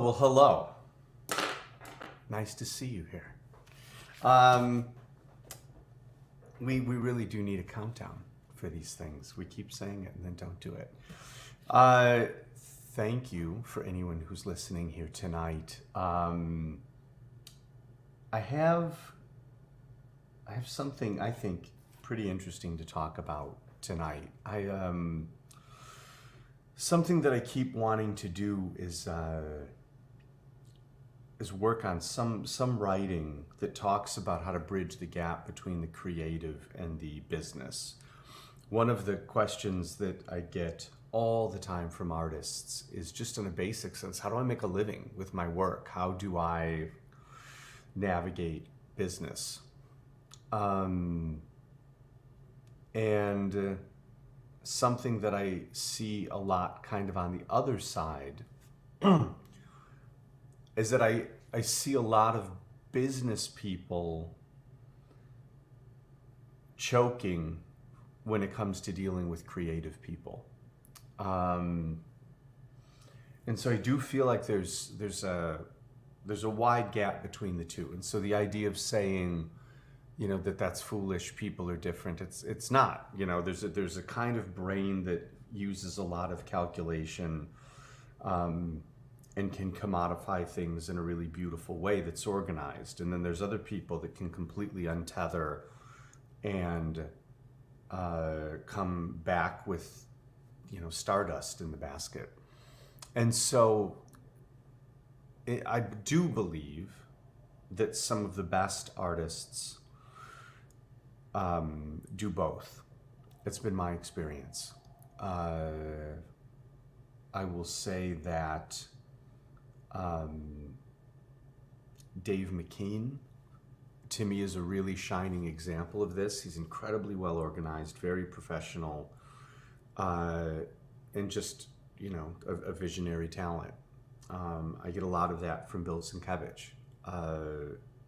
well, hello. Nice to see you here. We really do need a countdown for these things. We keep saying it and then don't do it. Thank you for anyone who's listening here tonight. I have something I think pretty interesting to talk about tonight. Something that I keep wanting to do is work on some writing that talks about how to bridge the gap between the creative and the business. One of the questions that I get all the time from artists is just in a basic sense, how do I make a living with my work? How do I navigate business? And something that I see a lot kind of on the other side is that I see a lot of business people choking when it comes to dealing with creative people. And so I do feel like there's a wide gap between the two. And so the idea of saying, that's foolish, people are different, it's not. There's a kind of brain that uses a lot of calculation and can commodify things in a really beautiful way that's organized. And then there's other people that can completely untether and come back with stardust in the basket. And so I do believe that some of the best artists do both. It's been my experience. I will say that Dave McKean, to me, is a really shining example of this. He's incredibly well organized, very professional, and just, a visionary talent. I get a lot of that from Bill Sienkiewicz.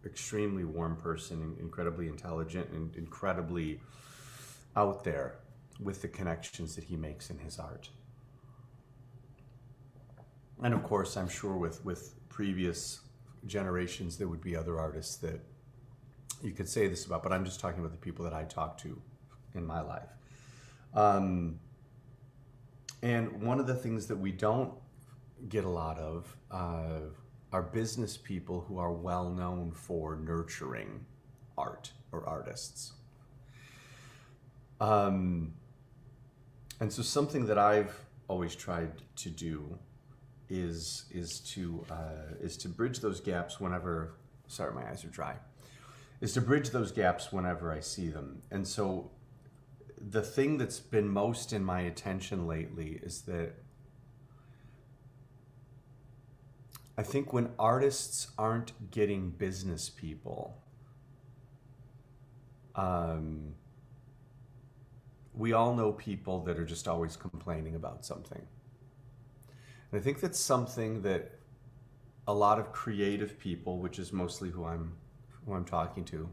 Extremely warm person, incredibly intelligent, and incredibly out there with the connections that he makes in his art. And of course, I'm sure with previous generations, there would be other artists that you could say this about, but I'm just talking about the people that I talk to in my life. And one of the things that we don't get a lot of are business people who are well known for nurturing art or artists. And so something that I've always tried to do is to bridge those gaps whenever, sorry, my eyes are dry, is to bridge those gaps whenever I see them. And so the thing that's been most in my attention lately is that I think when artists aren't getting business people, we all know people that are just always complaining about something. And I think that's something that a lot of creative people, which is mostly who I'm talking to,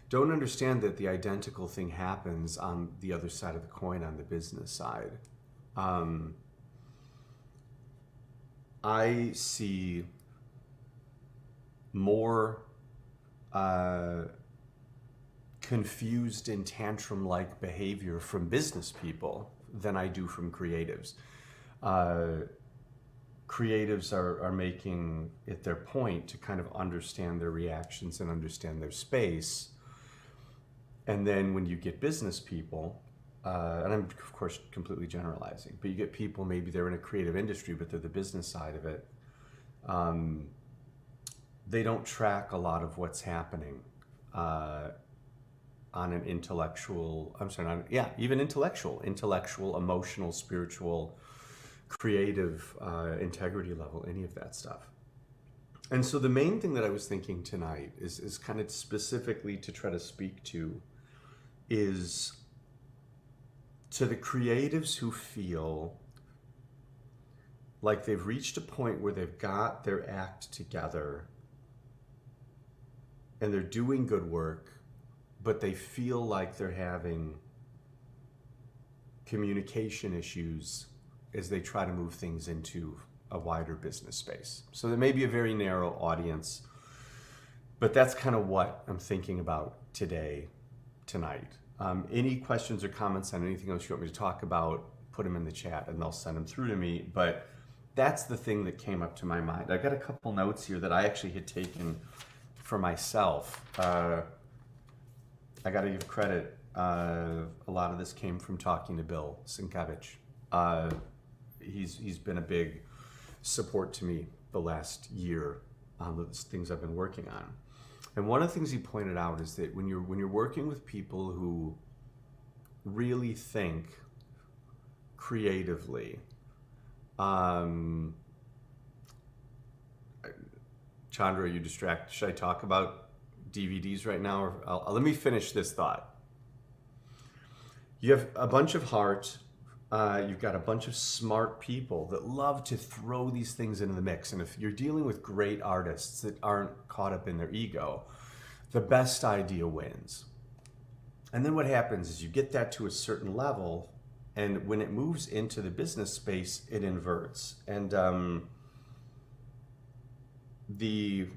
don't understand that the identical thing happens on the other side of the coin, on the business side. I see more confused and tantrum-like behavior from business people than I do from creatives. Creatives are making it their point to kind of understand their reactions and understand their space. And then when you get business people, and I'm of course completely generalizing, but you get people, maybe they're in a creative industry, but they're the business side of it. They don't track a lot of what's happening on an intellectual, even intellectual, emotional, spiritual, creative integrity level, any of that stuff. And so the main thing that I was thinking tonight is kind of specifically to try to speak to is to the creatives who feel like they've reached a point where they've got their act together and they're doing good work, but they feel like they're having communication issues as they try to move things into a wider business space. So there may be a very narrow audience, but that's kind of what I'm thinking about tonight. Any questions or comments on anything else you want me to talk about, put them in the chat and they'll send them through to me. But that's the thing that came up to my mind. I've got a couple notes here that I actually had taken for myself. I got to give credit. A lot of this came from talking to Bill Sienkiewicz. He's been a big support to me the last year on the things I've been working on. And one of the things he pointed out is that when you're working with people who really think creatively, Chandra, are you distracted? Should I talk about DVDs right now? Or let me finish this thought. You have a bunch of heart. You've got a bunch of smart people that love to throw these things into the mix. And if you're dealing with great artists that aren't caught up in their ego, the best idea wins. And then what happens is you get that to a certain level, and when it moves into the business space, it inverts. And the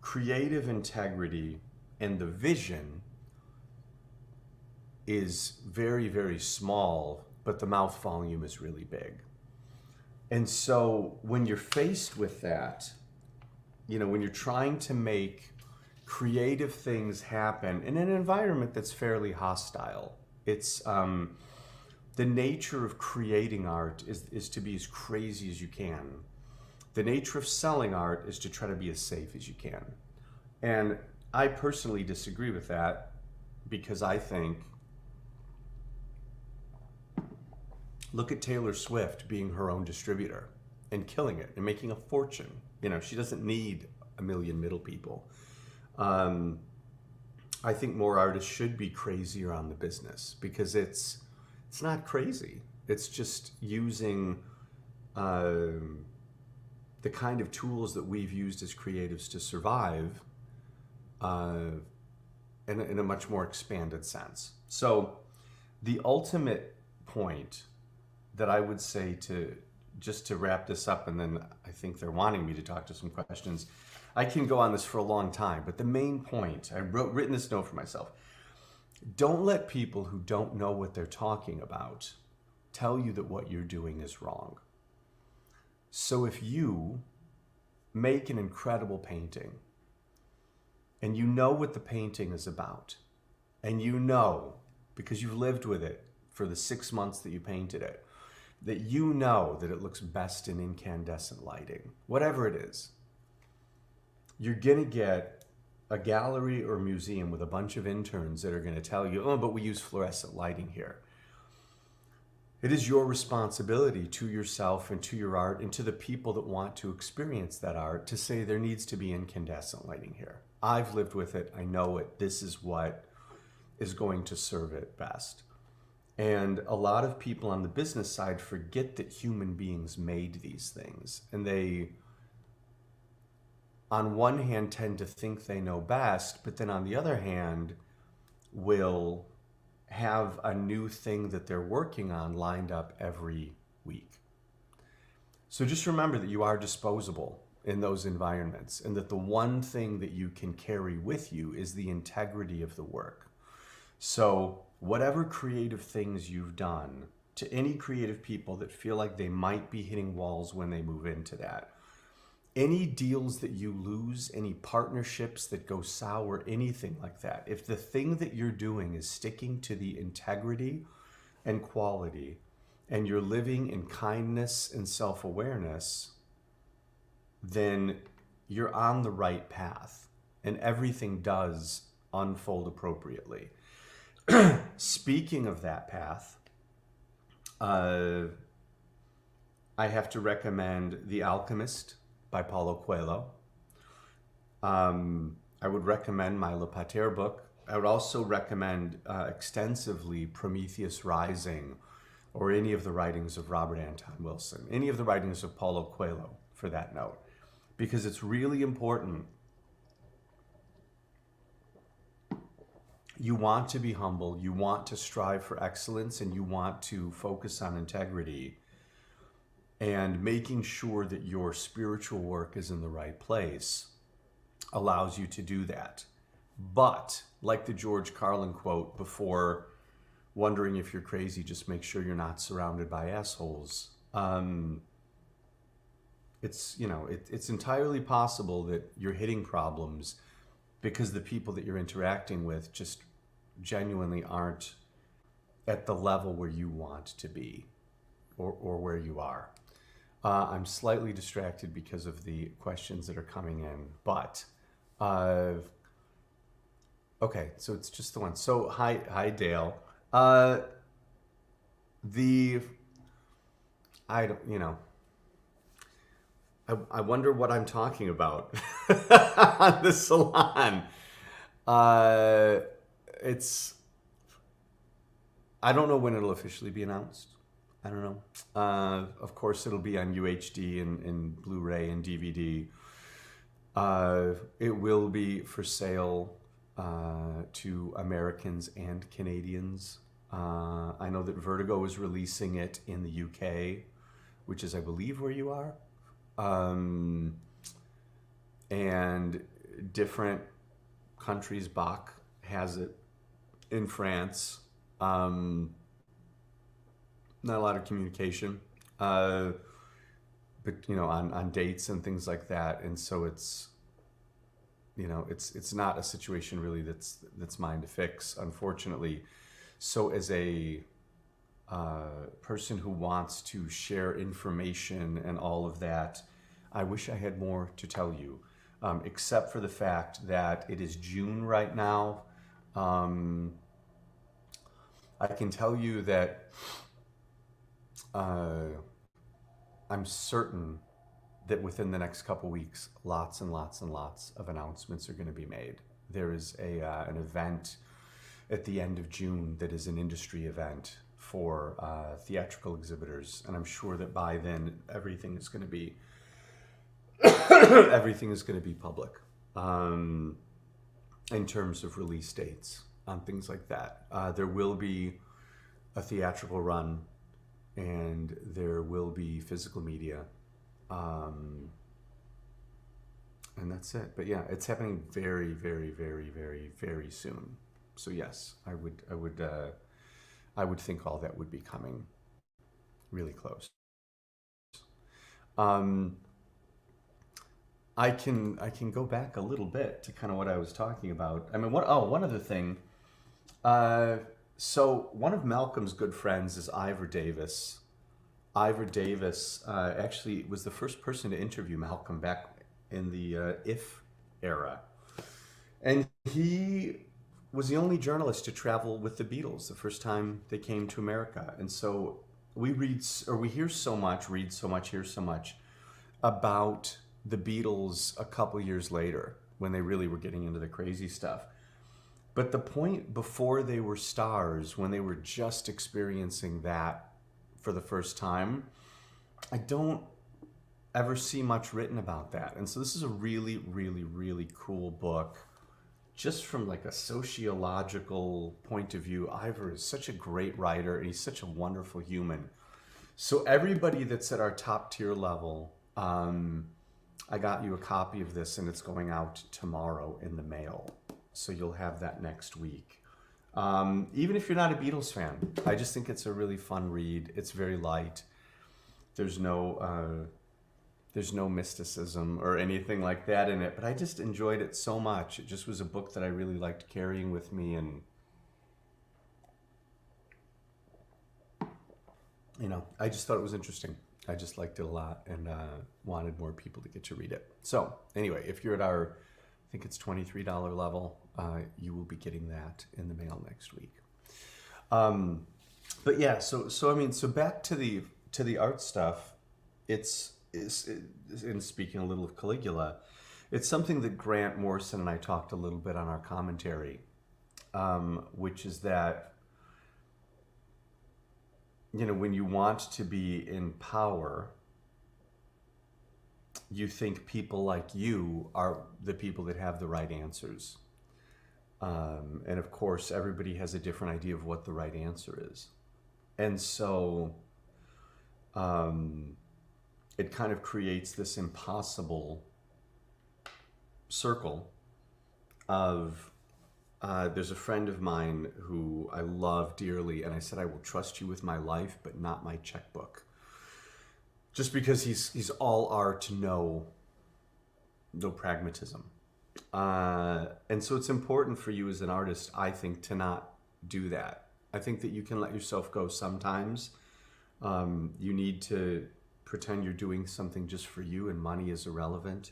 creative integrity and the vision is very, very small, but the mouth volume is really big. And so when you're faced with that, when you're trying to make creative things happen in an environment that's fairly hostile, it's the nature of creating art is to be as crazy as you can. The nature of selling art is to try to be as safe as you can. And I personally disagree with that, because I think, look at Taylor Swift being her own distributor and killing it and making a fortune. She doesn't need a million middle people. I think more artists should be crazier on the business, because it's not crazy. It's just using the kind of tools that we've used as creatives to survive in a much more expanded sense. So the ultimate point that I would say, just to wrap this up, and then I think they're wanting me to talk to some questions. I can go on this for a long time, but the main point, written this note for myself. Don't let people who don't know what they're talking about tell you that what you're doing is wrong. So if you make an incredible painting and you know what the painting is about, and because you've lived with it for the 6 months that you painted it, that it looks best in incandescent lighting, whatever it is, you're going to get a gallery or museum with a bunch of interns that are going to tell you, oh, but we use fluorescent lighting here. It is your responsibility to yourself and to your art and to the people that want to experience that art to say there needs to be incandescent lighting here. I've lived with it. I know it. This is what is going to serve it best. And a lot of people on the business side forget that human beings made these things. And they, on one hand, tend to think they know best, but then on the other hand, will have a new thing that they're working on lined up every week. So just remember that you are disposable in those environments, and that the one thing that you can carry with you is the integrity of the work. So whatever creative things you've done, to any creative people that feel like they might be hitting walls when they move into that, any deals that you lose, any partnerships that go sour, anything like that, if the thing that you're doing is sticking to the integrity and quality, and you're living in kindness and self-awareness, then you're on the right path, and everything does unfold appropriately. Speaking of that path, I have to recommend The Alchemist by Paulo Coelho. I would recommend my Le Pater book. I would also recommend extensively Prometheus Rising, or any of the writings of Robert Anton Wilson, any of the writings of Paulo Coelho, for that note, because it's really important. You want to be humble, you want to strive for excellence, and you want to focus on integrity. And making sure that your spiritual work is in the right place allows you to do that. But, like the George Carlin quote, before wondering if you're crazy, just make sure you're not surrounded by assholes. It's entirely possible that you're hitting problems because the people that you're interacting with just genuinely aren't at the level where you want to be or where you are. I'm slightly distracted because of the questions that are coming in, but okay, so it's just the one. So hi Dale. I wonder what I'm talking about on the Salon. I don't know when it'll officially be announced. I don't know. Of course, it'll be on UHD and Blu-ray and DVD. It will be for sale to Americans and Canadians. I know that Vertigo is releasing it in the UK, which is, I believe, where you are. And different countries, Bach has it in France. Not a lot of communication, but on dates and things like that. And so it's not a situation really that's mine to fix, unfortunately. So as a person who wants to share information and all of that, I wish I had more to tell you, except for the fact that it is June right now. I can tell you that I'm certain that within the next couple weeks, lots and lots and lots of announcements are going to be made. There is an event at the end of June that is an industry event for theatrical exhibitors, and I'm sure that by then everything is going to be public in terms of release dates on things like that. There will be a theatrical run, and there will be physical media, and that's it. But yeah, it's happening very, very, very, very, very soon. So yes, I would think all that would be coming really close. I can go back a little bit to kind of what I was talking about. I mean, one other thing. So one of Malcolm's good friends is Ivor Davis. Ivor Davis actually was the first person to interview Malcolm back in the If era. And he was the only journalist to travel with the Beatles the first time they came to America. And so we hear so much about the Beatles a couple years later when they really were getting into the crazy stuff. But the point before they were stars, when they were just experiencing that for the first time, I don't ever see much written about that. And so this is a really, really, really cool book. Just from like a sociological point of view, Ivor is such a great writer and he's such a wonderful human. So everybody that's at our top tier level, I got you a copy of this and it's going out tomorrow in the mail. So you'll have that next week. Even if you're not a Beatles fan, I just think it's a really fun read. It's very light. There's no mysticism or anything like that in it, but I just enjoyed it so much. It just was a book that I really liked carrying with me, and I just thought it was interesting. I just liked it a lot and wanted more people to get to read it. So anyway, if you're at our, I think it's $23 level, you will be getting that in the mail next week. But yeah, so back to the art stuff. In speaking a little of Caligula, it's something that Grant Morrison and I talked a little bit on our commentary, which is that, when you want to be in power, you think people like you are the people that have the right answers. And of course, everybody has a different idea of what the right answer is. And so, it kind of creates this impossible circle of there's a friend of mine who I love dearly, and I said, I will trust you with my life, but not my checkbook. Just because he's all art, no pragmatism. And so it's important for you as an artist, I think, to not do that. I think that you can let yourself go sometimes. You need to pretend you're doing something just for you, and money is irrelevant.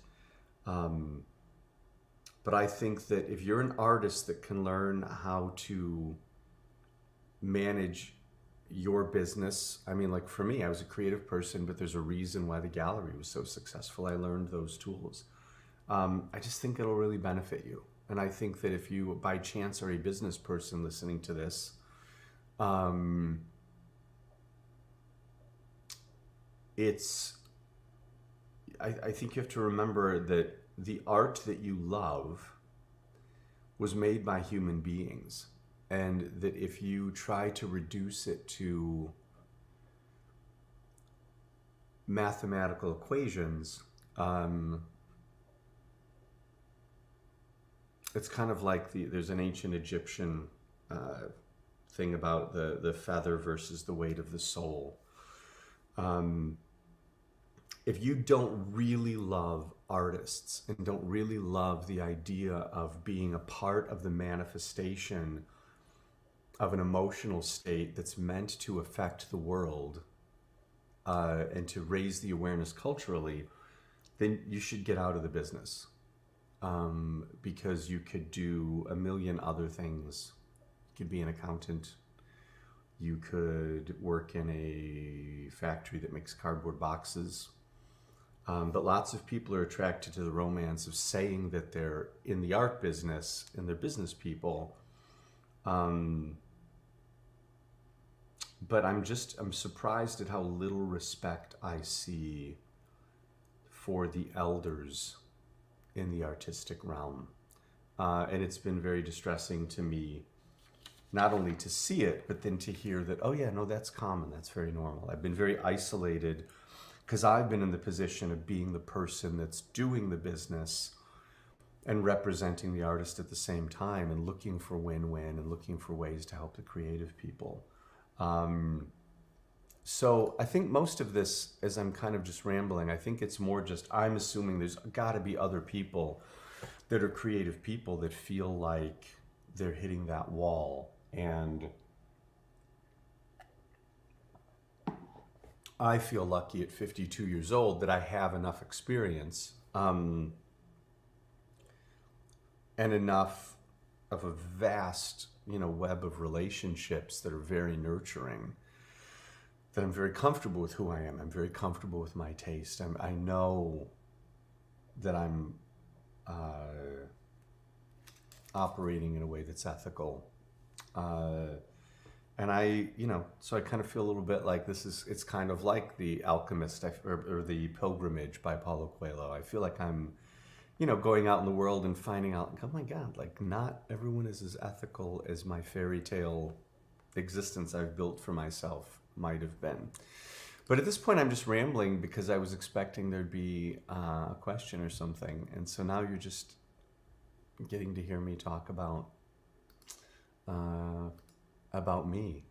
But I think that if you're an artist that can learn how to manage your business, I mean, like for me, I was a creative person, but there's a reason why the gallery was so successful. I learned those tools. I just think it'll really benefit you. And I think that if you, by chance, are a business person listening to this, I think you have to remember that the art that you love was made by human beings, and that if you try to reduce it to mathematical equations, it's kind of like there's an ancient Egyptian thing about the feather versus the weight of the soul. If you don't really love artists and don't really love the idea of being a part of the manifestation of an emotional state that's meant to affect the world and to raise the awareness culturally, then you should get out of the business, because you could do a million other things. You could be an accountant. You could work in a factory that makes cardboard boxes. But lots of people are attracted to the romance of saying that they're in the art business and they're business people. But I'm surprised at how little respect I see for the elders in the artistic realm. And it's been very distressing to me, not only to see it, but then to hear that, oh yeah, no, that's common, that's very normal. I've been very isolated because I've been in the position of being the person that's doing the business and representing the artist at the same time, and looking for win-win and looking for ways to help the creative people. So I think most of this, as I'm kind of just rambling, I think it's more just, I'm assuming there's got to be other people that are creative people that feel like they're hitting that wall. And I feel lucky at 52 years old that I have enough experience and enough of a vast, web of relationships that are very nurturing, that I'm very comfortable with who I am. I'm very comfortable with my taste. I know that I'm operating in a way that's ethical. And so I kind of feel a little bit like it's kind of like The Alchemist or The Pilgrimage by Paulo Coelho. I feel like I'm, going out in the world and finding out, oh my God, like not everyone is as ethical as my fairy tale existence I've built for myself might have been. But at this point, I'm just rambling because I was expecting there'd be a question or something. And so now you're just getting to hear me talk about me.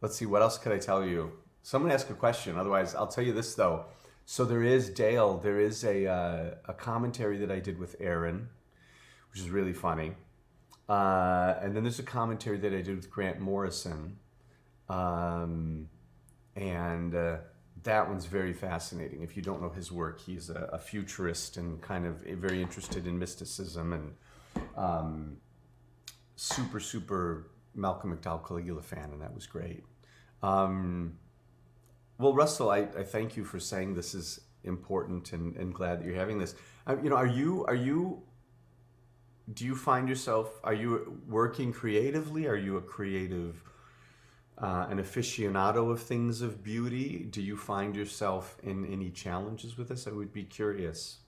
Let's see, what else could I tell you? Someone ask a question. Otherwise, I'll tell you this, though. So there is a commentary that I did with Aaron, which is really funny. And then there's a commentary that I did with Grant Morrison. And that one's very fascinating. If you don't know his work, he's a futurist and kind of very interested in mysticism, and super Malcolm McDowell Caligula fan, and that was great. Well, Russell, I thank you for saying this is important, and glad that you're having this. Do you find yourself, are you working creatively? Are you a creative, an aficionado of things of beauty? Do you find yourself in any challenges with this? I would be curious,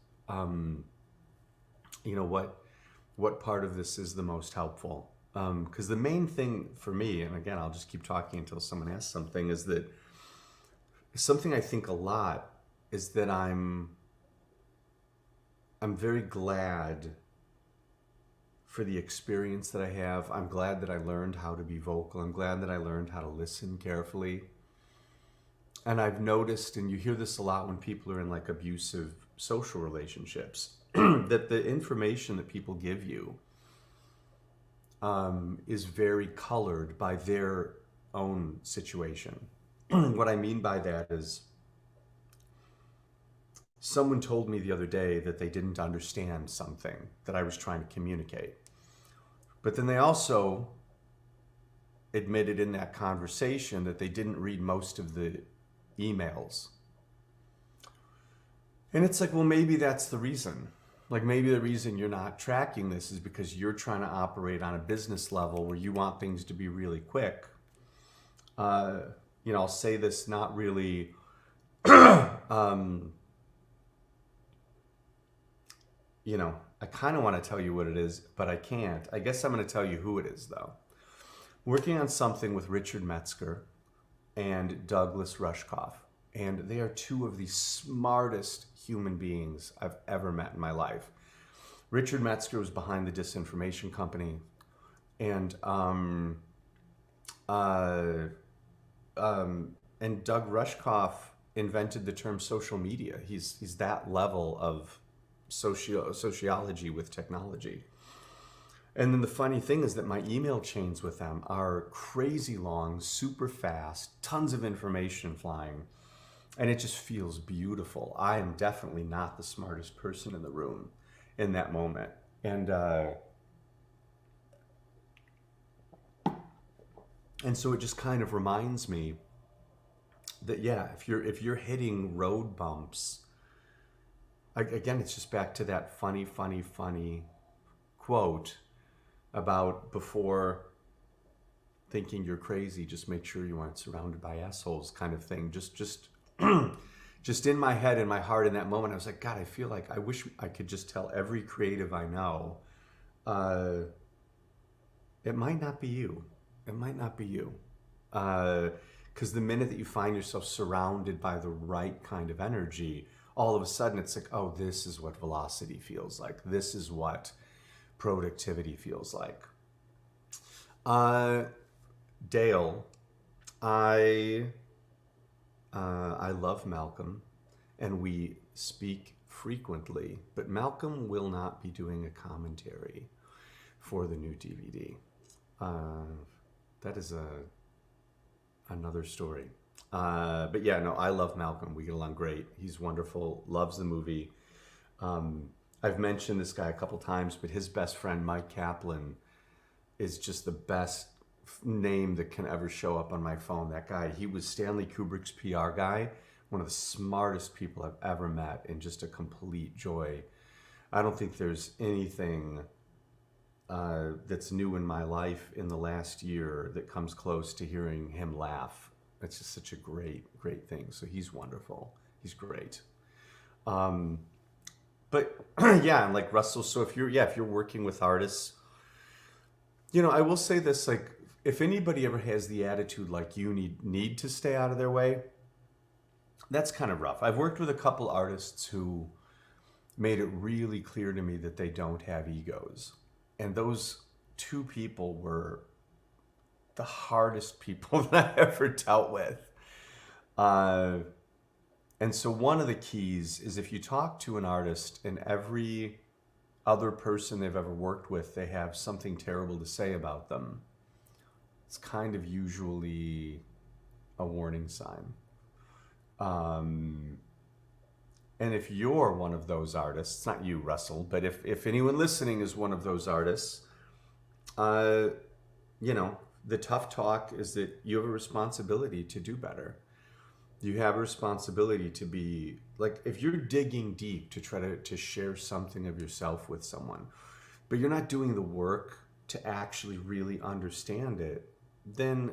what part of this is the most helpful? Because the main thing for me, and again, I'll just keep talking until someone asks something, is that something I think a lot is that I'm very glad for the experience that I have. I'm glad that I learned how to be vocal. I'm glad that I learned how to listen carefully. And I've noticed, and you hear this a lot when people are in like abusive social relationships, that the information that people give you is very colored by their own situation. What I mean by that is, someone told me the other day that they didn't understand something that I was trying to communicate. But then they also admitted in that conversation that they didn't read most of the emails. And it's like, well, maybe that's the reason. Like, maybe the reason you're not tracking this is because you're trying to operate on a business level where you want things to be really quick. I'll say this not really I kind of want to tell you what it is, but I can't. I guess I'm going to tell you who it is, though. Working on something with Richard Metzger and Douglas Rushkoff, and they are two of the smartest human beings I've ever met in my life. Richard Metzger was behind the Disinformation Company, and Doug Rushkoff invented the term social media. He's that level of sociology with technology. And then the funny thing is that my email chains with them are crazy long, super fast, tons of information flying, and it just feels beautiful. I am definitely not the smartest person in the room in that moment. And so it just kind of reminds me that, yeah, if you're hitting road bumps, again, it's just back to that funny quote about, before thinking you're crazy, just make sure you aren't surrounded by assholes, kind of thing. Just in my head, in my heart, in that moment, I was like, God, I feel like I wish I could just tell every creative I know, it might not be you. It might not be you. Because the minute that you find yourself surrounded by the right kind of energy, all of a sudden it's like, oh, this is what velocity feels like. This is what productivity feels like. Dale, I love Malcolm, and we speak frequently, but Malcolm will not be doing a commentary for the new DVD. That is another story. But yeah, no, I love Malcolm. We get along great. He's wonderful, loves the movie. I've mentioned this guy a couple times, but his best friend, Mike Kaplan, is just the best name that can ever show up on my phone. That guy, he was Stanley Kubrick's PR guy, one of the smartest people I've ever met, and just a complete joy. I don't think there's anything that's new in my life in the last year that comes close to hearing him laugh. It's just such a great thing. So he's wonderful. He's great. But yeah, and like Russell, so if you're working with artists, I will say this, like, if anybody ever has the attitude like you need to stay out of their way, that's kind of rough. I've worked with a couple artists who made it really clear to me that they don't have egos. And those two people were the hardest people that I ever dealt with. And so one of the keys is, if you talk to an artist and every other person they've ever worked with, they have something terrible to say about them, it's kind of usually a warning sign. And if you're one of those artists, not you, Russell, but if anyone listening is one of those artists, the tough talk is that you have a responsibility to do better. You have a responsibility to be, like, if you're digging deep to try to share something of yourself with someone, but you're not doing the work to actually really understand it, then,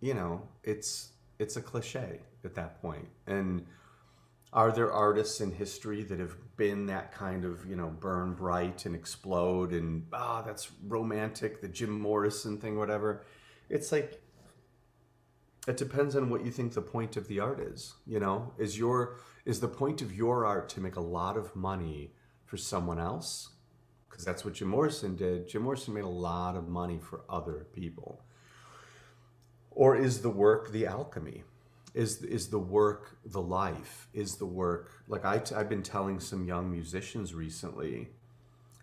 it's a cliche at that point. And are there artists in history that have been that kind of, burn bright and explode and, that's romantic, the Jim Morrison thing, whatever? It's like, It depends on what you think the point of the art is. Is the point of your art to make a lot of money for someone else? Because that's what Jim Morrison did. Jim Morrison made a lot of money for other people. Or is the work the alchemy? Is the work the life? Is the work, like I've been telling some young musicians recently,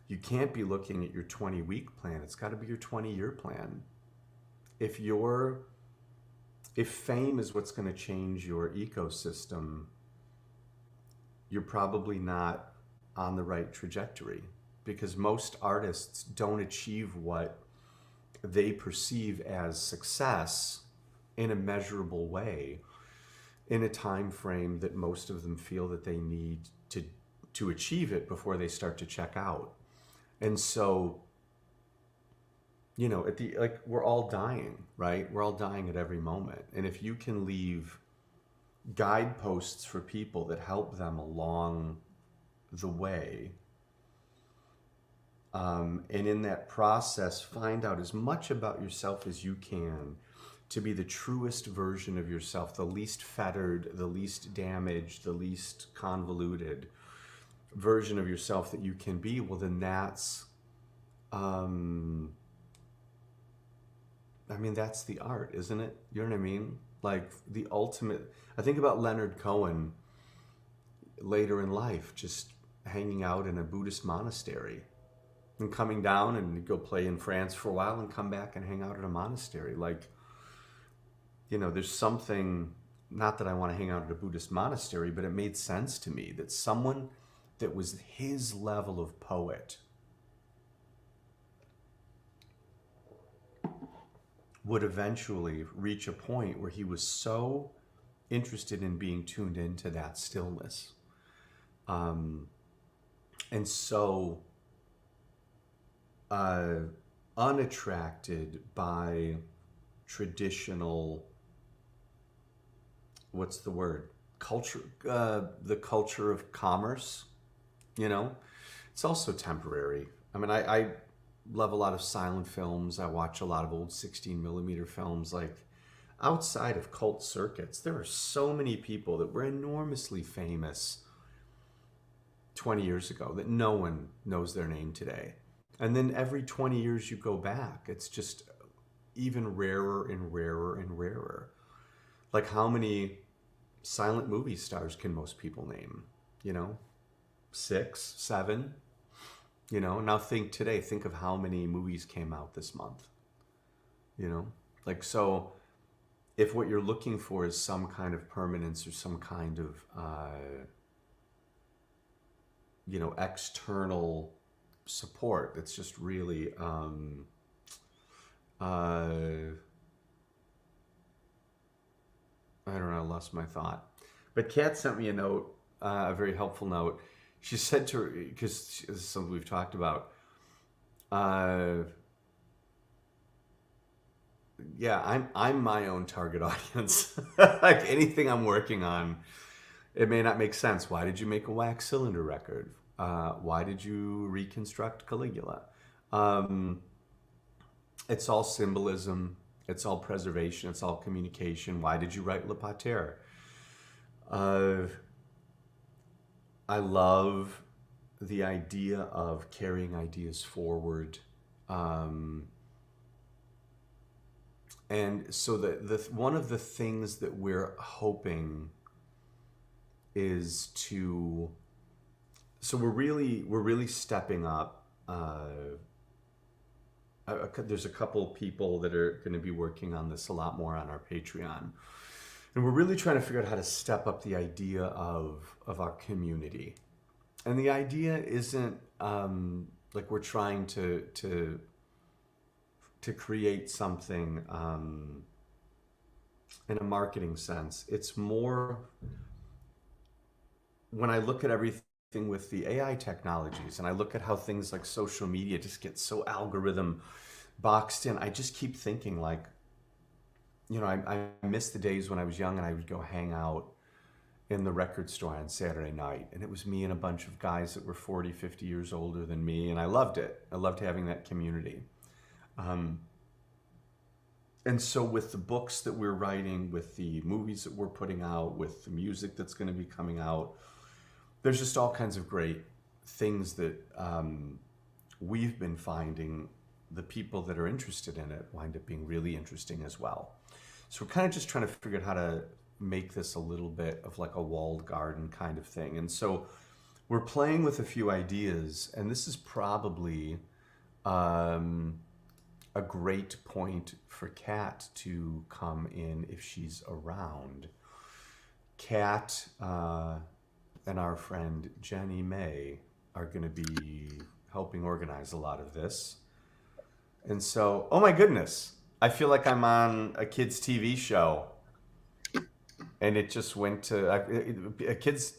you can't be looking at your 20-week plan. It's got to be your 20-year plan. If fame is what's going to change your ecosystem, you're probably not on the right trajectory, because most artists don't achieve what they perceive as success in a measurable way in a time frame that most of them feel that they need to achieve it before they start to check out. And so, we're all dying, right? We're all dying at every moment. And if you can leave guideposts for people that help them along the way, and in that process, find out as much about yourself as you can to be the truest version of yourself, the least fettered, the least damaged, the least convoluted version of yourself that you can be, well, then that's, that's the art, isn't it? You know what I mean? Like the ultimate, I think about Leonard Cohen later in life, just hanging out in a Buddhist monastery and coming down and go play in France for a while and come back and hang out at a monastery. Like, there's something, not that I want to hang out at a Buddhist monastery, but it made sense to me that someone that was his level of poet would eventually reach a point where he was so interested in being tuned into that stillness, and so unattracted by traditional, what's the word, culture, the culture of commerce. It's also temporary. I love a lot of silent films. I watch a lot of old 16mm films. Like, outside of cult circuits, there are so many people that were enormously famous 20 years ago that no one knows their name today. And then every 20 years you go back, it's just even rarer and rarer and rarer. Like, how many silent movie stars can most people name? 6, 7? Now think of how many movies came out this month. So if what you're looking for is some kind of permanence or some kind of, external support, that's just really, I don't know, I lost my thought. But Kat sent me a note, a very helpful note. She said to her, because this is something we've talked about, I'm my own target audience. Like anything I'm working on, it may not make sense. Why did you make a wax cylinder record? Why did you reconstruct Caligula? It's all symbolism. It's all preservation. It's all communication. Why did you write Le Pater? I love the idea of carrying ideas forward. And so the one of the things that we're hoping is to, so we're really stepping up. There's a couple people that are going to be working on this a lot more on our Patreon. And we're really trying to figure out how to step up the idea of our community. And the idea isn't like we're trying to create something in a marketing sense. It's more, when I look at everything with the AI technologies and I look at how things like social media just get so algorithm boxed in, I just keep thinking like, I miss the days when I was young and I would go hang out in the record store on Saturday night. And it was me and a bunch of guys that were 40, 50 years older than me. And I loved it. I loved having that community. And so with the books that we're writing, with the movies that we're putting out, with the music that's going to be coming out, there's just all kinds of great things that we've been finding the people that are interested in it wind up being really interesting as well. So we're kind of just trying to figure out how to make this a little bit of like a walled garden kind of thing. And so we're playing with a few ideas, and this is probably a great point for Kat to come in if she's around. Kat and our friend Jenny May are going to be helping organize a lot of this. And so, oh my goodness, I feel like I'm on a kids' TV show. And it just went to a kids'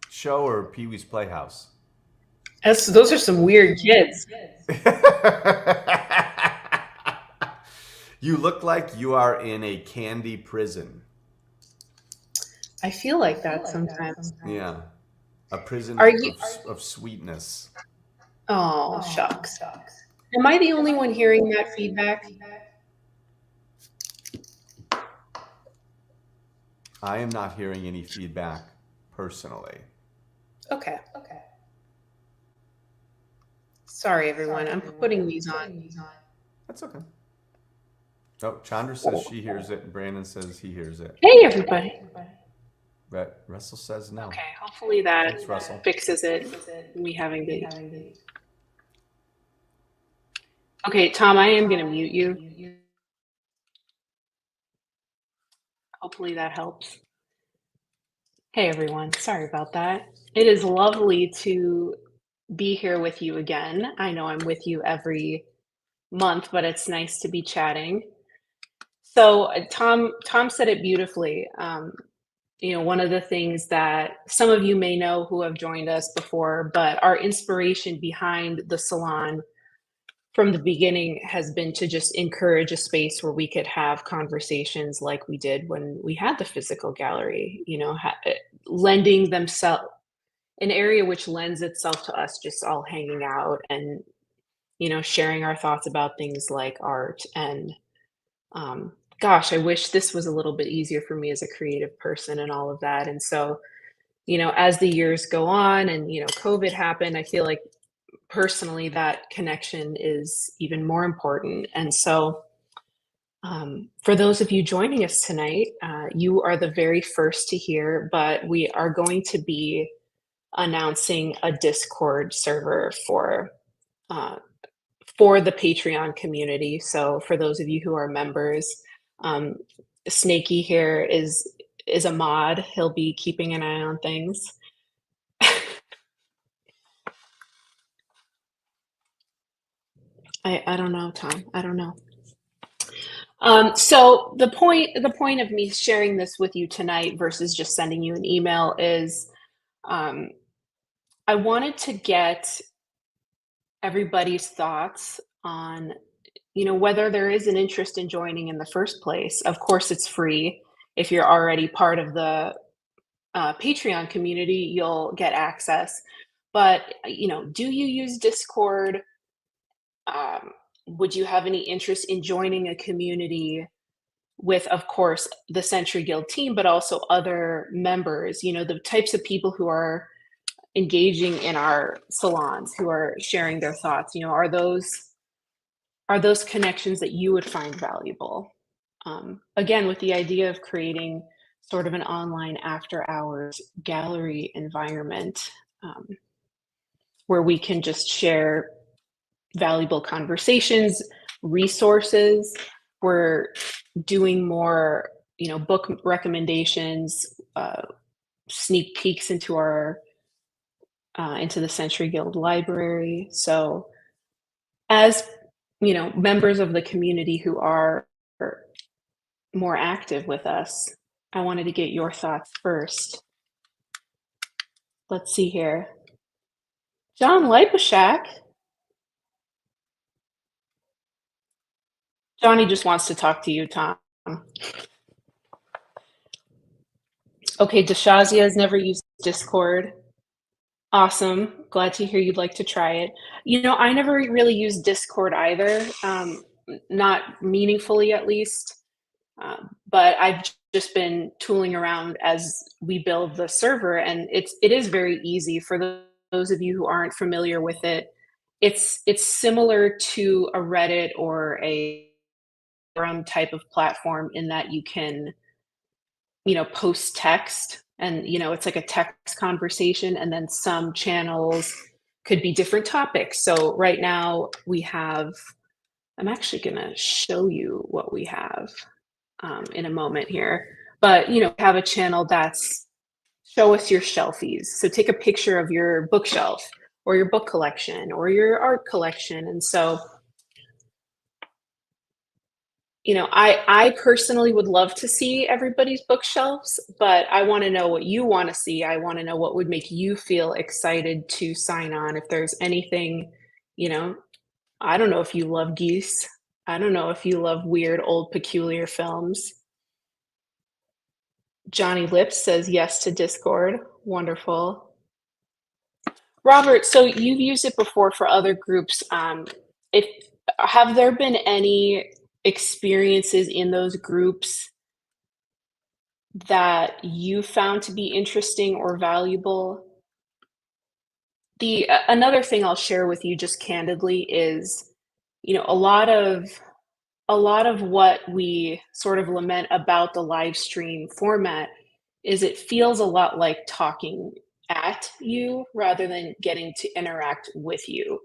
show or Pee-wee's Playhouse. Those are some weird kids. You look like you are in a candy prison. I feel like that sometimes. Yeah. A prison of sweetness. Oh, shucks. Am I the only one hearing that feedback? I am not hearing any feedback personally. Okay. Sorry, everyone. I'm putting these on. That's okay. Oh, Chandra says she hears it, and Brandon says he hears it. Hey, everybody. But Russell says no. Okay, hopefully that Thanks, Russell. fixes it. Me having the... Okay, Tom, I am going to mute you. Hopefully that helps. Hey, everyone. Sorry about that. It is lovely to be here with you again. I know I'm with you every month, but it's nice to be chatting. So Tom said it beautifully. One of the things that some of you may know who have joined us before, but our inspiration behind the Salon from the beginning has been to just encourage a space where we could have conversations like we did when we had the physical gallery, lending themselves, an area which lends itself to us just all hanging out and, sharing our thoughts about things like art. And gosh, I wish this was a little bit easier for me as a creative person and all of that. And so, as the years go on and, COVID happened, I feel like personally that connection is even more important. And so for those of you joining us tonight, you are the very first to hear, but we are going to be announcing a Discord server for the Patreon community. So for those of you who are members, Snaky here is a mod. He'll be keeping an eye on things. I don't know, Tom. I don't know. So the point of me sharing this with you tonight versus just sending you an email is I wanted to get everybody's thoughts on, whether there is an interest in joining in the first place. Of course, it's free. If you're already part of the Patreon community, you'll get access. But, do you use Discord? Would you have any interest in joining a community with, of course, the Century Guild team, but also other members, the types of people who are engaging in our salons, who are sharing their thoughts, are those connections that you would find valuable? Again, with the idea of creating sort of an online after hours gallery environment where we can just share valuable conversations, resources. We're doing more, book recommendations, sneak peeks into the Century Guild library. So as, members of the community who are more active with us, I wanted to get your thoughts first. Let's see here. John Liposhak. Johnny just wants to talk to you, Tom. Okay, Deshazia has never used Discord. Awesome. Glad to hear you'd like to try it. I never really used Discord either. not meaningfully at least. But I've just been tooling around as we build the server, and it is very easy for those of you who aren't familiar with it. It's similar to a Reddit or a forum type of platform in that you can, post text and, it's like a text conversation, and then some channels could be different topics. So right now we have, I'm actually going to show you what we have in a moment here. But, have a channel that's show us your shelfies. So take a picture of your bookshelf or your book collection or your art collection. And so, I personally would love to see everybody's bookshelves, but I want to know what you want to see. I want to know what would make you feel excited to sign on. If there's anything, you know, I don't know if you love geese. I don't know if you love weird old peculiar films. Johnny Lips says yes to Discord. Wonderful. Robert, so you've used it before for other groups. If have there been any experiences in those groups that you found to be interesting or valuable? The another thing I'll share with you just candidly is, a lot of what we sort of lament about the live stream format is it feels a lot like talking at you rather than getting to interact with you.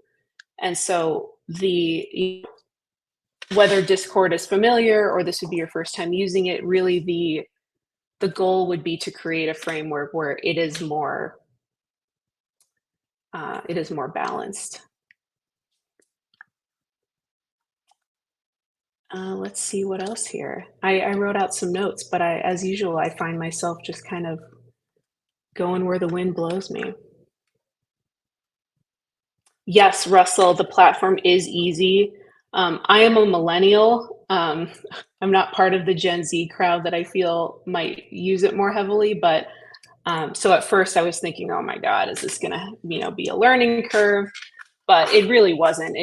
And so whether Discord is familiar or this would be your first time using it, really the goal would be to create a framework where it is more balanced. Let's see what else here. I wrote out some notes, but as usual, I find myself just kind of going where the wind blows me. Yes, Russell, the platform is easy. I am a millennial. I'm not part of the Gen Z crowd that I feel might use it more heavily, but so at first I was thinking, oh my God, is this gonna, be a learning curve? But it really wasn't.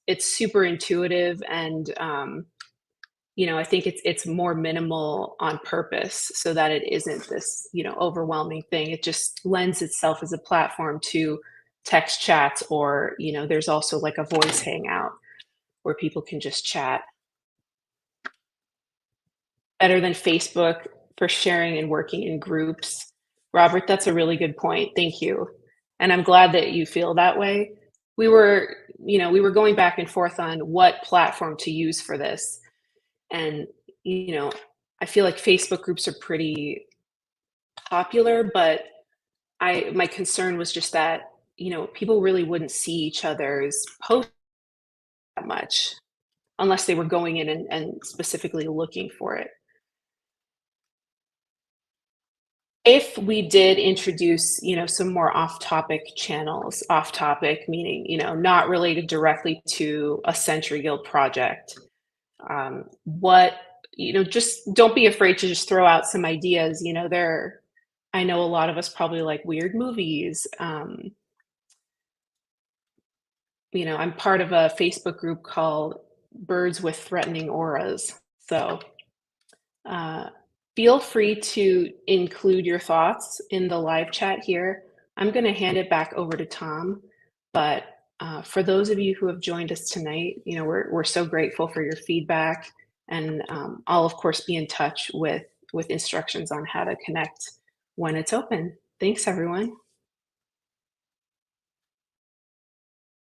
It's super intuitive, and I think it's more minimal on purpose so that it isn't this, overwhelming thing. It just lends itself as a platform to text chats, or, there's also like a voice hangout where people can just chat. Better than Facebook for sharing and working in groups. Robert, that's a really good point. Thank you. And I'm glad that you feel that way. We were going back and forth on what platform to use for this. And, I feel like Facebook groups are pretty popular, but my concern was just that, people really wouldn't see each other's posts that much unless they were going in and specifically looking for it. If we did introduce, some more off-topic channels, off-topic meaning, not related directly to a Century Guild project, what just don't be afraid to just throw out some ideas. I know a lot of us probably like weird movies. I'm part of a Facebook group called Birds with Threatening Auras. So uh, feel free to include your thoughts in the live chat here. I'm going to hand it back over to Tom, but for those of you who have joined us tonight, we're so grateful for your feedback, and I'll of course be in touch with instructions on how to connect when it's open. Thanks, everyone.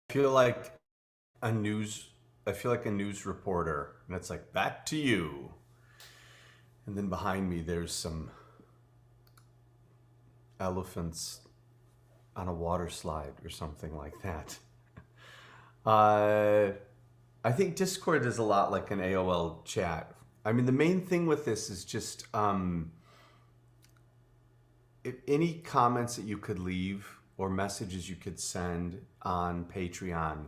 I feel like a news I feel like a news reporter, and it's like, back to you. And then behind me there's some elephants on a water slide or something like that. I think Discord is a lot like an AOL chat. I mean, the main thing with this is just if any comments that you could leave or messages you could send on Patreon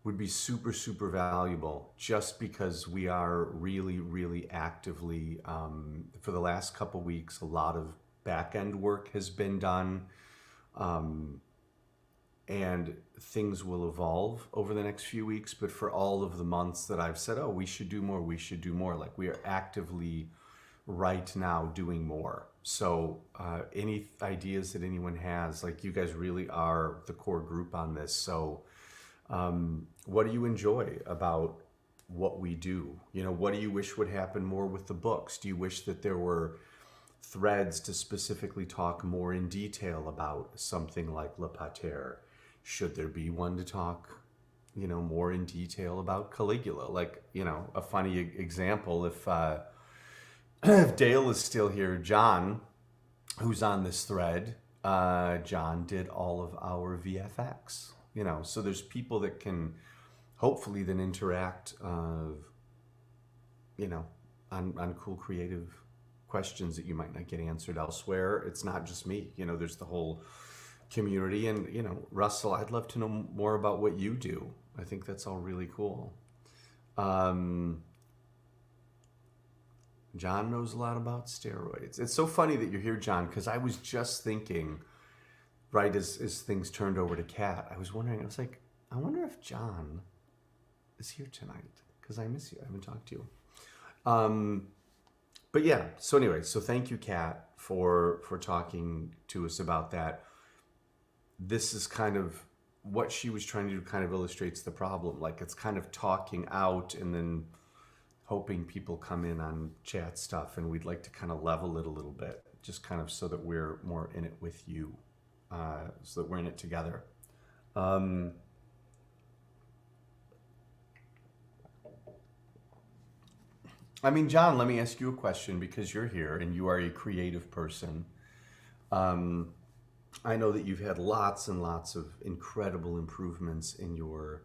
would be super, super valuable, just because we are really, really actively, for the last couple weeks, a lot of back end work has been done. and things will evolve over the next few weeks. But for all of the months that I've said, oh, we should do more, we should do more, like we are actively right now doing more. So any ideas that anyone has, like you guys really are the core group on this. So what do you enjoy about what we do? You know, what do you wish would happen more with the books? Do you wish that there were threads to specifically talk more in detail about something like Le Pater? Should there be one to talk, you know, more in detail about Caligula? Like, you know, a funny example, if Dale is still here, John, who's on this thread, John did all of our VFX, you know, so there's people that can hopefully then interact, you know, on cool creative questions that you might not get answered elsewhere. It's not just me, you know, there's the whole community. And, you know, Russell, I'd love to know more about what you do. I think that's all really cool. John knows a lot about steroids. It's so funny that you're here, John, because I was just thinking, right as things turned over to Kat, I was wondering, I was like, I wonder if John is here tonight, because I miss you. I haven't talked to you. But yeah, so anyway, so thank you, Kat, for talking to us about that. This is kind of what she was trying to do, kind of illustrates the problem. Like it's kind of talking out and then hoping people come in on chat stuff, and we'd like to kind of level it a little bit, just kind of so that we're more in it with you, so that we're in it together. I mean, John, let me ask you a question, because you're here and you are a creative person. I know that you've had lots and lots of incredible improvements in your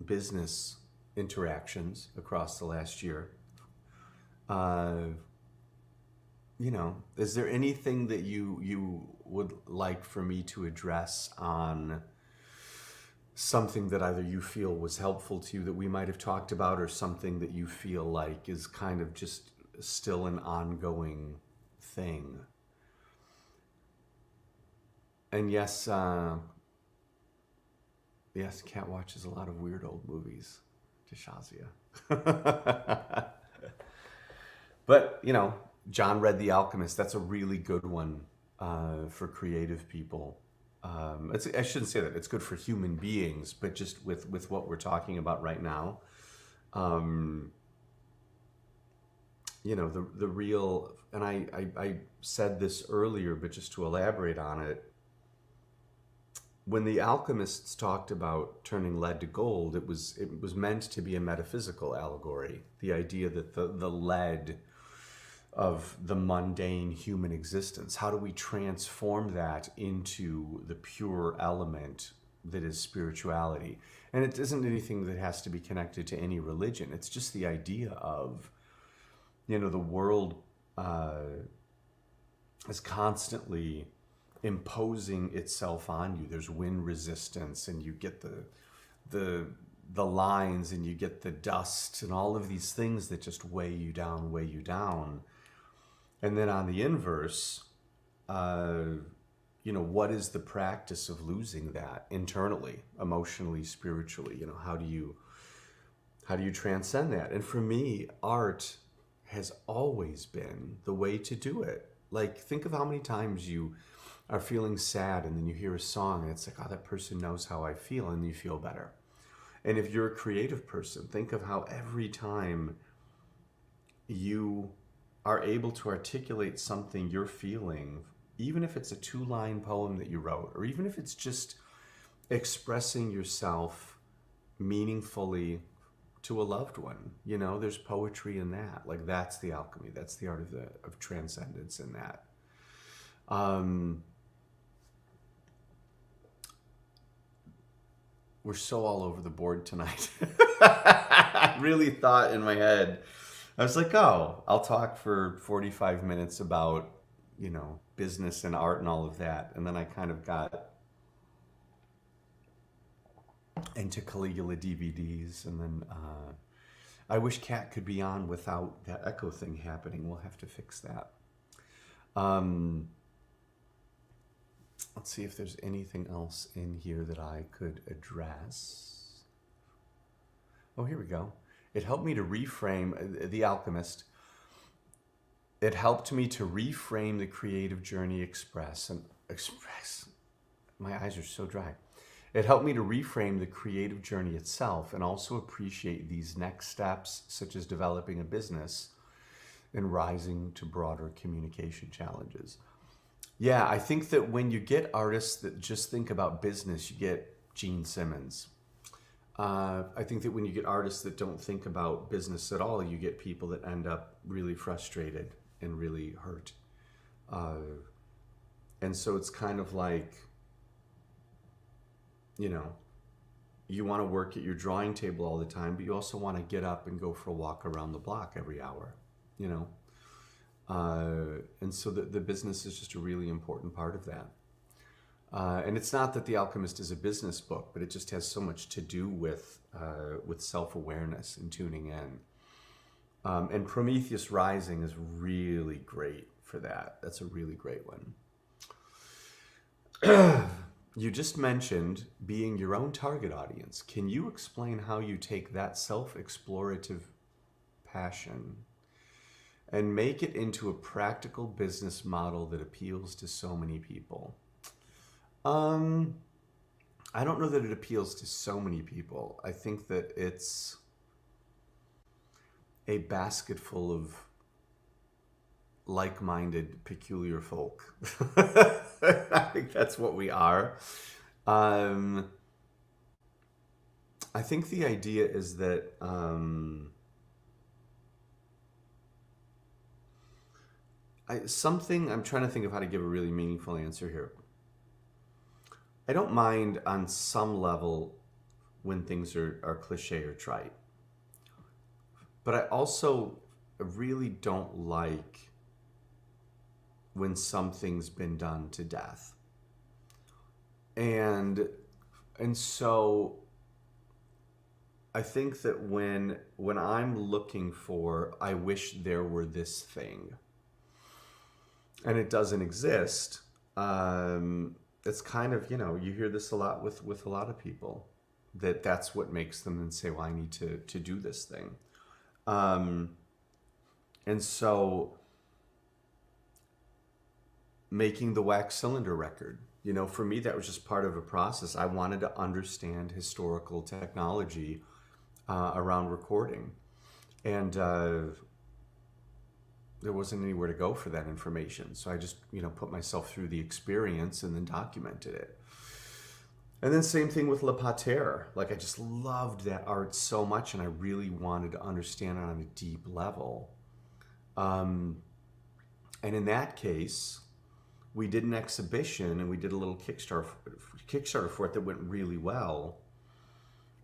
business interactions across the last year. You know, is there anything that you would like for me to address on something that either you feel was helpful to you that we might have talked about, or something that you feel like is kind of just still an ongoing thing? And yes, yes, Kat watches a lot of weird old movies. Shazia. But, you know, John read The Alchemist. That's a really good one for creative people. I shouldn't say that. It's good for human beings, but just with what we're talking about right now, you know, the real, and I said this earlier, but just to elaborate on it, when the alchemists talked about turning lead to gold, it was meant to be a metaphysical allegory. The idea that the lead of the mundane human existence, how do we transform that into the pure element that is spirituality? And it isn't anything that has to be connected to any religion. It's just the idea of, you know, the world is constantly imposing itself on you. There's wind resistance, and you get the lines, and you get the dust, and all of these things that just weigh you down, weigh you down. And then on the inverse, you know, what is the practice of losing that internally, emotionally, spiritually? You know, how do you transcend that? And for me, art has always been the way to do it. Like, think of how many times you are feeling sad, and then you hear a song, and it's like, oh, that person knows how I feel, and you feel better. And if you're a creative person, think of how every time you are able to articulate something you're feeling, even if it's a 2-line poem that you wrote, or even if it's just expressing yourself meaningfully to a loved one, you know, there's poetry in that. Like, that's the alchemy. That's the art of transcendence in that. We're so all over the board tonight. I really thought in my head, I was like, oh, I'll talk for 45 minutes about, you know, business and art and all of that. And then I kind of got into Caligula DVDs. And then I wish Kat could be on without that echo thing happening. We'll have to fix that. Let's see if there's anything else in here that I could address. Oh, here we go. It helped me to reframe The Alchemist. It helped me to reframe the creative journey express. My eyes are so dry. It helped me to reframe the creative journey itself and also appreciate these next steps, such as developing a business and rising to broader communication challenges. Yeah, I think that when you get artists that just think about business, you get Gene Simmons. I think that when you get artists that don't think about business at all, you get people that end up really frustrated and really hurt. And so it's kind of like, you know, you want to work at your drawing table all the time, but you also want to get up and go for a walk around the block every hour, you know? And so the business is just a really important part of that. And it's not that The Alchemist is a business book, but it just has so much to do with self-awareness and tuning in. And Prometheus Rising is really great for that. That's a really great one. You just mentioned being your own target audience. Can you explain how you take that self-explorative passion and make it into a practical business model that appeals to so many people? I don't know that it appeals to so many people. I think that it's a basket full of like-minded, peculiar folk. I think that's what we are. I think the idea is that I'm trying to think of how to give a really meaningful answer here. I don't mind on some level when things are cliche or trite. But I also really don't like when something's been done to death. And so I think that when I'm looking for, I wish there were this thing, and it doesn't exist, it's kind of, you hear this a lot with a lot of people, that's what makes them then say, well, I need to do this thing. And so making the wax cylinder record, for me, that was just part of a process. I wanted to understand historical technology around recording. And there wasn't anywhere to go for that information. So I just, put myself through the experience and then documented it. And then same thing with Le Pater. Like, I just loved that art so much, and I really wanted to understand it on a deep level. And in that case, we did an exhibition and we did a little Kickstarter for it that went really well.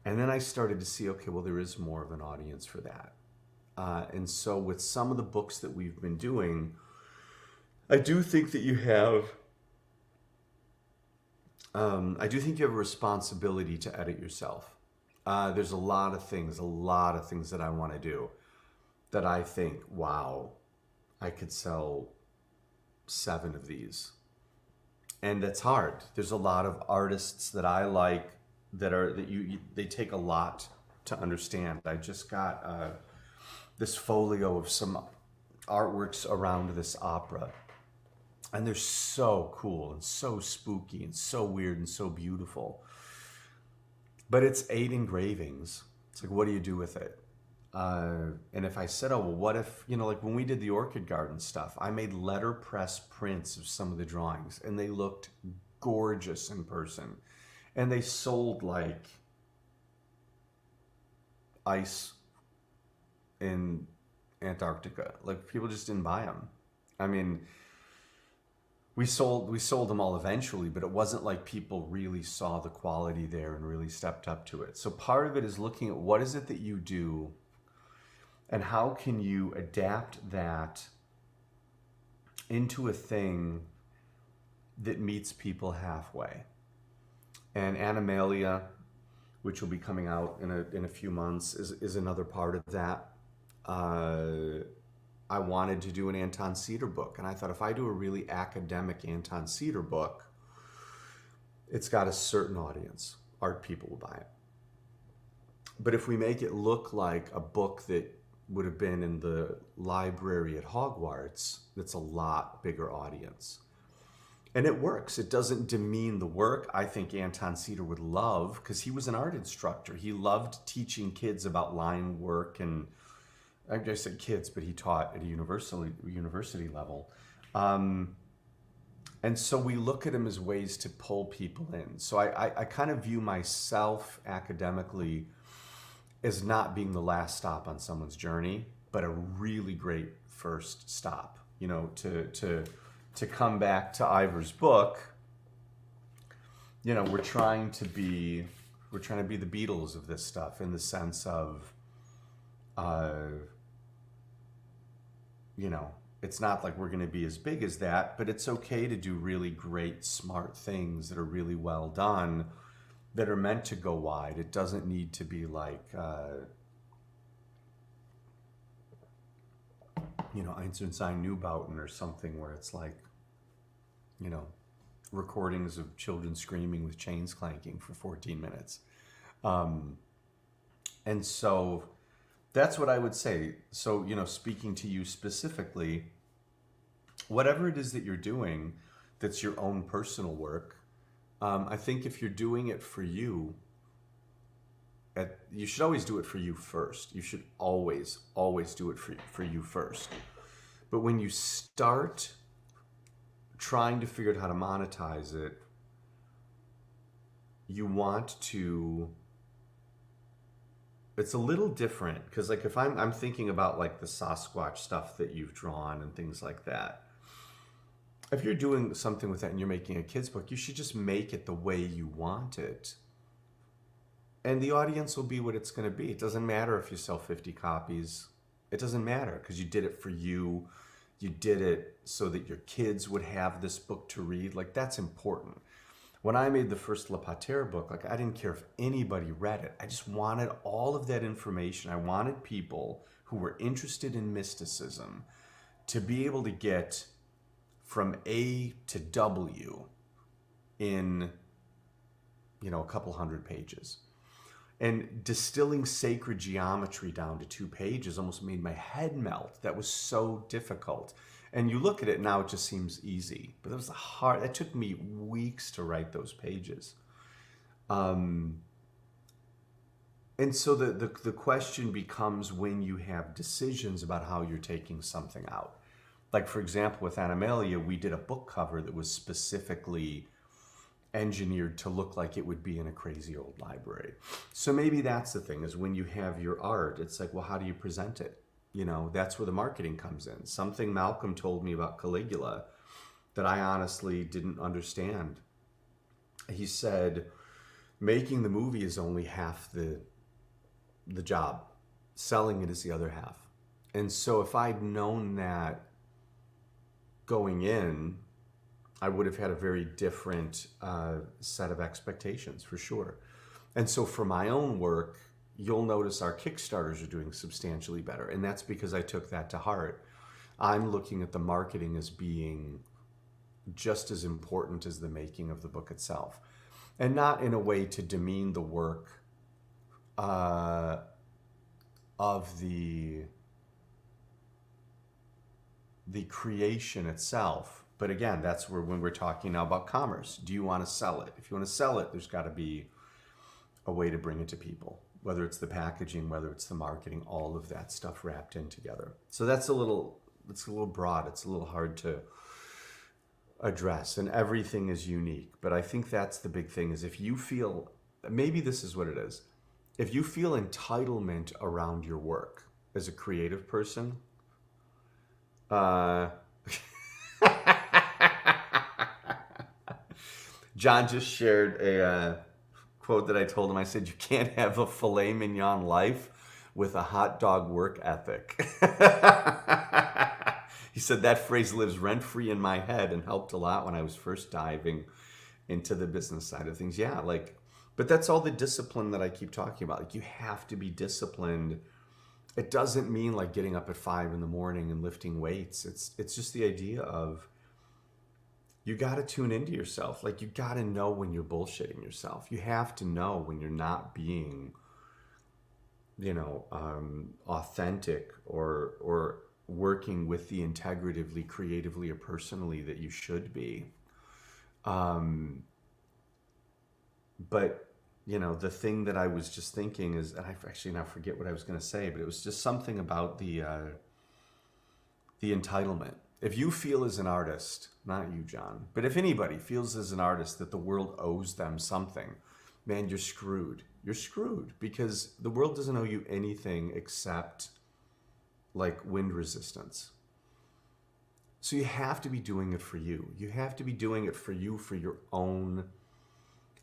And then I started to see, okay, well, there is more of an audience for that. And so with some of the books that we've been doing, I do think that you have a responsibility to edit yourself. There's a lot of things that I want to do that I think, wow, I could sell 7 of these. And that's hard. There's a lot of artists that I like they take a lot to understand. I just got this folio of some artworks around this opera. And they're so cool and so spooky and so weird and so beautiful. But it's 8 engravings. It's like, what do you do with it? And if I said, oh, well, what if, like when we did the Orchid Garden stuff, I made letterpress prints of some of the drawings, and they looked gorgeous in person. And they sold like ice in Antarctica. Like, people just didn't buy them. I mean, we sold them all eventually, but it wasn't like people really saw the quality there and really stepped up to it. So part of it is looking at what is it that you do and how can you adapt that into a thing that meets people halfway. And Animalia, which will be coming out in a few months, is another part of that. I wanted to do an Anton Cedar book, and I thought, if I do a really academic Anton Cedar book, It's got a certain audience. Art people will buy it. But if we make it look like a book that would have been in the library at Hogwarts, that's a lot bigger audience. And it works. It doesn't demean the work. I think Anton Cedar would love, because he was an art instructor. He loved teaching kids about line work, and I just said kids, but he taught at a university level. And so we look at him as ways to pull people in. So I kind of view myself academically as not being the last stop on someone's journey, but a really great first stop. You know, to come back to Ivor's book, you know, we're trying to be the Beatles of this stuff, in the sense of, you know, it's not like we're going to be as big as that, but it's okay to do really great, smart things that are really well done, that are meant to go wide. It doesn't need to be like, you know, Einstein Neubauten or something, where it's like, you know, recordings of children screaming with chains clanking for 14 minutes. And so that's what I would say. So, you know, speaking to you specifically, whatever it is that you're doing that's your own personal work, I think if you're doing it for you, you should always do it for you first. You should always do it for you first. But when you start trying to figure out how to monetize it, you want to, it's a little different, because like if I'm thinking about like the Sasquatch stuff that you've drawn and things like that, if you're doing something with that and you're making a kid's book, you should just make it the way you want it, and the audience will be what it's going to be. It doesn't matter if you sell 50 copies. It doesn't matter, because you did it for you. You did it so that your kids would have this book to read. Like, that's important. When I made the first Le Pater book, like, I didn't care if anybody read it. I just wanted all of that information. I wanted people who were interested in mysticism to be able to get from A to W in, you know, a couple hundred pages. And distilling sacred geometry down to 2 pages almost made my head melt. That was so difficult. And you look at it now, it just seems easy. But it took me weeks to write those pages. And so the question becomes, when you have decisions about how you're taking something out. Like, for example, with Animalia, we did a book cover that was specifically engineered to look like it would be in a crazy old library. So maybe that's the thing, is when you have your art, it's like, well, how do you present it? You know, that's where the marketing comes in. Something Malcolm told me about Caligula that I honestly didn't understand. He said, making the movie is only half the job. Selling it is the other half. And so if I'd known that going in, I would have had a very different set of expectations, for sure. And so for my own work, you'll notice our Kickstarters are doing substantially better. And that's because I took that to heart. I'm looking at the marketing as being just as important as the making of the book itself. And not in a way to demean the work of the creation itself. But again, that's where, when we're talking now about commerce, do you want to sell it? If you want to sell it, there's got to be a way to bring it to people, whether it's the packaging, whether it's the marketing, all of that stuff wrapped in together. So it's a little broad. It's a little hard to address, and everything is unique. But I think that's the big thing, is if you feel, maybe this is what it is. If you feel entitlement around your work as a creative person, John just shared a quote that I told him. I said, you can't have a filet mignon life with a hot dog work ethic. He said that phrase lives rent-free in my head and helped a lot when I was first diving into the business side of things. Yeah, like, but that's all the discipline that I keep talking about. Like, you have to be disciplined. It doesn't mean like getting up at 5 a.m. and lifting weights. It's just the idea of you got to tune into yourself. Like, you got to know when you're bullshitting yourself. You have to know when you're not being, authentic or working with the integratively, creatively, or personally that you should be. Um, but the thing that I was just thinking is, and I actually now forget what I was going to say, but it was just something about the entitlement. If you feel as an artist, not you, John, but if anybody feels as an artist that the world owes them something, man, you're screwed. You're screwed because the world doesn't owe you anything except like wind resistance. So you have to be doing it for you. You have to be doing it for you, for your own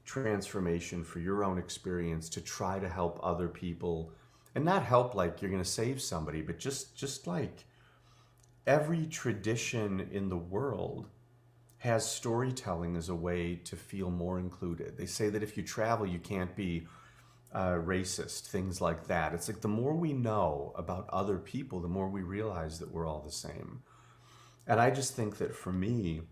transformation, for your own experience, to try to help other people, and not help like you're going to save somebody, but just like every tradition in the world has storytelling as a way to feel more included. They say that if you travel, you can't be racist, things like that. It's like the more we know about other people, the more we realize that we're all the same. And I just think that for me,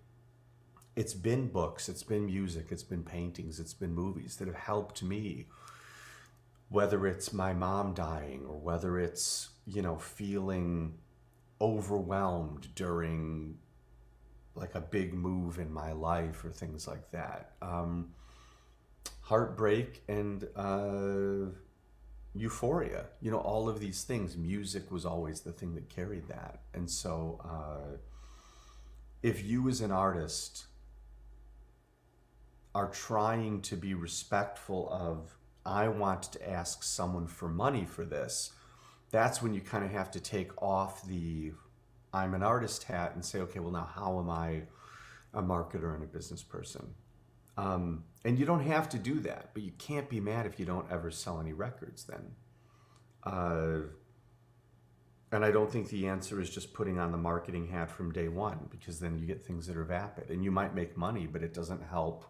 it's been books, it's been music, it's been paintings, it's been movies that have helped me, whether it's my mom dying or whether it's, feeling overwhelmed during like a big move in my life or things like that. Heartbreak and euphoria, all of these things. Music was always the thing that carried that. And so if you as an artist are trying to be respectful of, I want to ask someone for money for this, that's when you kind of have to take off the I'm an artist hat and say, okay, well, now how am I a marketer and a business person? And you don't have to do that, but you can't be mad if you don't ever sell any records then. And I don't think the answer is just putting on the marketing hat from day one, because then you get things that are vapid. And you might make money, but it doesn't help.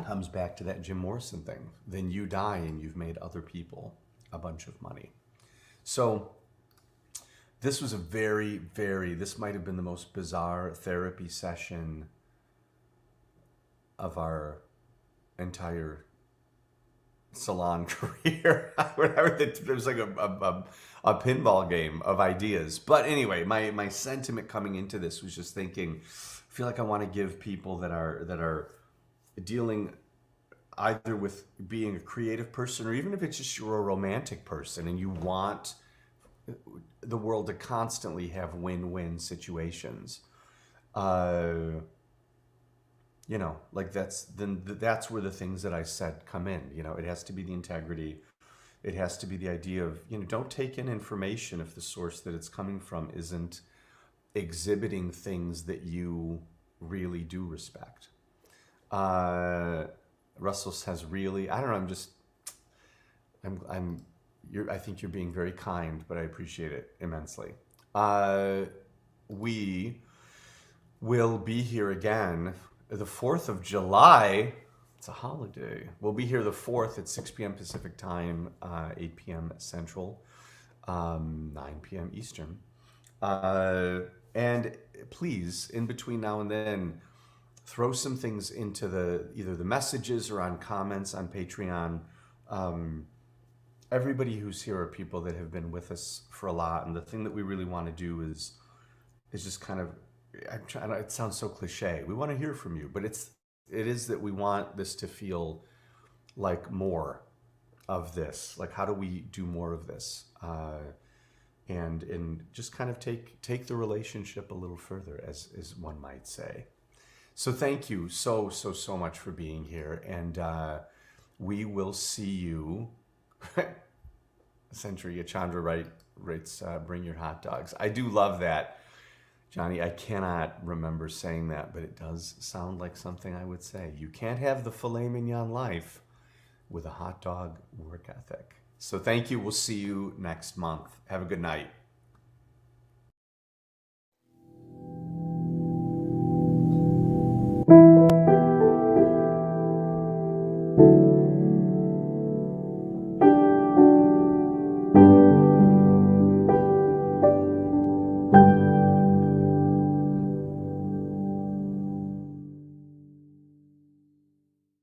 Comes back to that Jim Morrison thing. Then you die and you've made other people a bunch of money. So this was a this might have been the most bizarre therapy session of our entire salon career. It was like a pinball game of ideas. But anyway, my sentiment coming into this was just thinking, I feel like I want to give people that are dealing either with being a creative person, or even if it's just you're a romantic person and you want the world to constantly have win-win situations, like that's where the things that I said come in. It has to be the integrity. It has to be the idea of, don't take in information if the source that it's coming from isn't exhibiting things that you really do respect. Russell says, really, I don't know. I think you're being very kind, but I appreciate it immensely. We will be here again the 4th of July. It's a holiday. We'll be here the 4th at 6 p.m. Pacific time, 8 p.m. Central, 9 p.m. Eastern. And please, in between now and then, throw some things into either the messages or on comments on Patreon. Everybody who's here are people that have been with us for a lot, and the thing that we really want to do is just kind of, it sounds so cliche. We want to hear from you, but it is that we want this to feel like more of this. Like, how do we do more of this? And just kind of take the relationship a little further, as one might say. So thank you so much for being here, and we will see you. Century Chandra writes, bring your hot dogs. I do love that, Johnny. I cannot remember saying that, but it does sound like something I would say. You can't have the filet mignon life with a hot dog work ethic. So thank you. We'll see you next month. Have a good night.